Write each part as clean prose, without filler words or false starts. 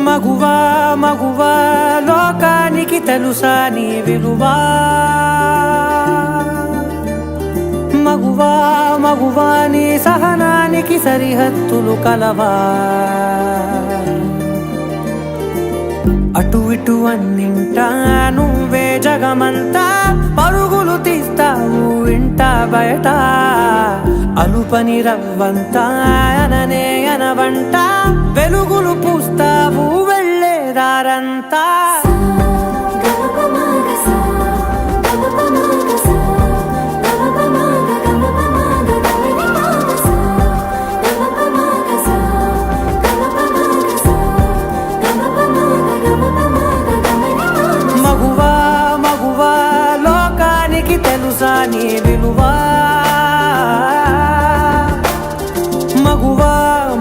మగువా మగువా లోకానికి తెలుసా నీ విలువా మగువా మగువా నీ సహనానికి సరిహద్దులు కలవా అటు ఇటు అన్నింటా నువ్వే జగమంతా పరుగులు తీస్తావు ఇంట బయట అలుపని రవ్వంతా అననే అనవంట వెలుగులు పూస్తావు వెళ్ళేదారంతా మగువా మగువా లోకానికి తెలుసా నీ విలువా మగువా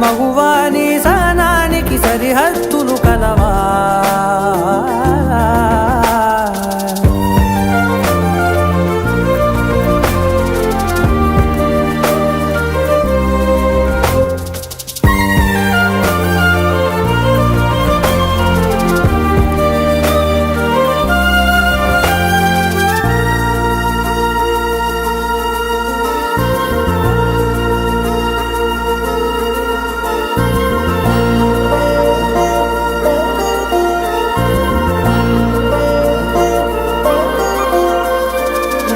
మగువా నీ సహనానికి సరిహద్దులు కలవా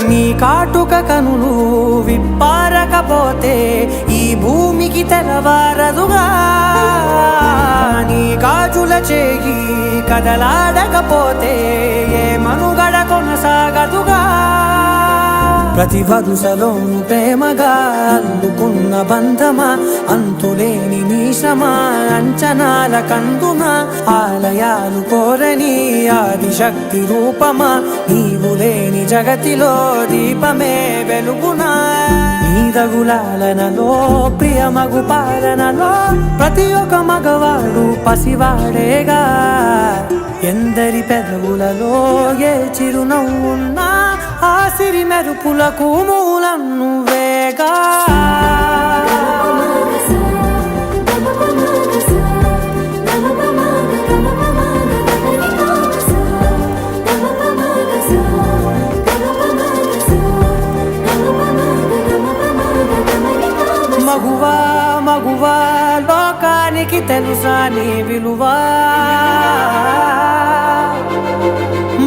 నీ కాటుక కనులు విప్పారకపోతే ఈ భూమికి తెలవారదుగా నీ గాజుల చేయి కదలాడకపోతే ఏ మనుగడ కొనసాగదుగా ప్రతి వరుసలోను ప్రేమగా అల్లుకున్న బంధమా అంతులేని నీశమా అంచనాల కందున ఆలయాలు కోరని ఆదిశక్తి రూపమా నీవు లేని జగతిలో దీపమే వెలుగునా నీదగులాలనలో ప్రియమగు పాలనలో ప్రతి ఒక్క మగవాడు పసివాడేగా ఎందరి పెదవులలో ఏ చిరునవ్వున్నా ఆ సిరి మెరుపులకు మూలం నువ్వేగా మగువా మగువా లోకానికి తెలుసా నీ విలువా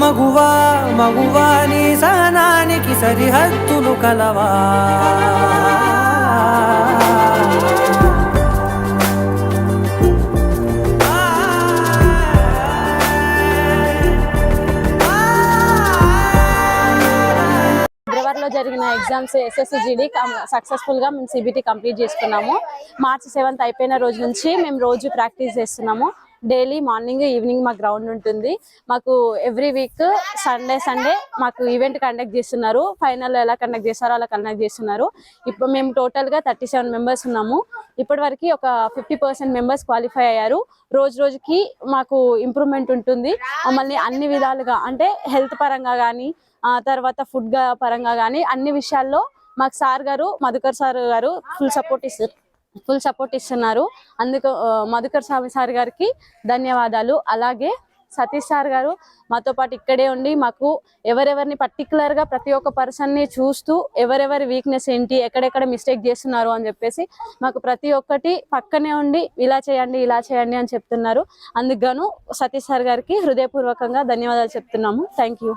మగువా మగువా నీ సహనానికి సరిహద్దులు కలవా ఫిబ్రవరిలో జరిగిన ఎగ్జామ్స్ SSCGD సక్సెస్ఫుల్ గా మేము CBT కంప్లీట్ చేసుకున్నాము. March 7th అయిపోయిన రోజు నుంచి మేము రోజు ప్రాక్టీస్ చేస్తున్నాము. డైలీ మార్నింగ్ ఈవినింగ్ మా గ్రౌండ్ ఉంటుంది. మాకు ఎవ్రీ వీక్ సండే మాకు ఈవెంట్ కండక్ట్ చేస్తున్నారు. ఫైనల్ ఎలా కండక్ట్ చేస్తారో అలా కండక్ట్ చేస్తున్నారు. ఇప్పుడు మేము టోటల్ గా 37 మెంబర్స్ ఉన్నాము. ఇప్పటి వరకు ఒక 50% మెంబర్స్ క్వాలిఫై అయ్యారు. రోజుకి మాకు ఇంప్రూవ్మెంట్ ఉంటుంది. మమ్మల్ని అన్ని విధాలుగా అంటే హెల్త్ పరంగా కానీ తర్వాత ఫుడ్ పరంగా కానీ అన్ని విషయాల్లో మాకు సార్ గారు మధుకర్ సార్ గారు ఫుల్ సపోర్ట్ ఇస్తున్నారు. అందుకు మధుకర్ స్వామి సార్ గారికి ధన్యవాదాలు. అలాగే సతీష్ సార్ గారు మాతో పాటు ఇక్కడే ఉండి మాకు ఎవరెవరిని పర్టికులర్ గా ప్రతి ఒక్క పర్సన్ ని చూస్తూ ఎవరెవరి వీక్నెస్ ఏంటి ఎక్కడెక్కడ మిస్టేక్ చేస్తున్నారు అని చెప్పేసి మాకు ప్రతి ఒక్కటి పక్కనే ఉండి ఇలా చేయండి అని చెప్తున్నారు. అందుకు గాను సతీష్ సార్ గారికి హృదయపూర్వకంగా ధన్యవాదాలు చెప్తున్నాము. Thank you.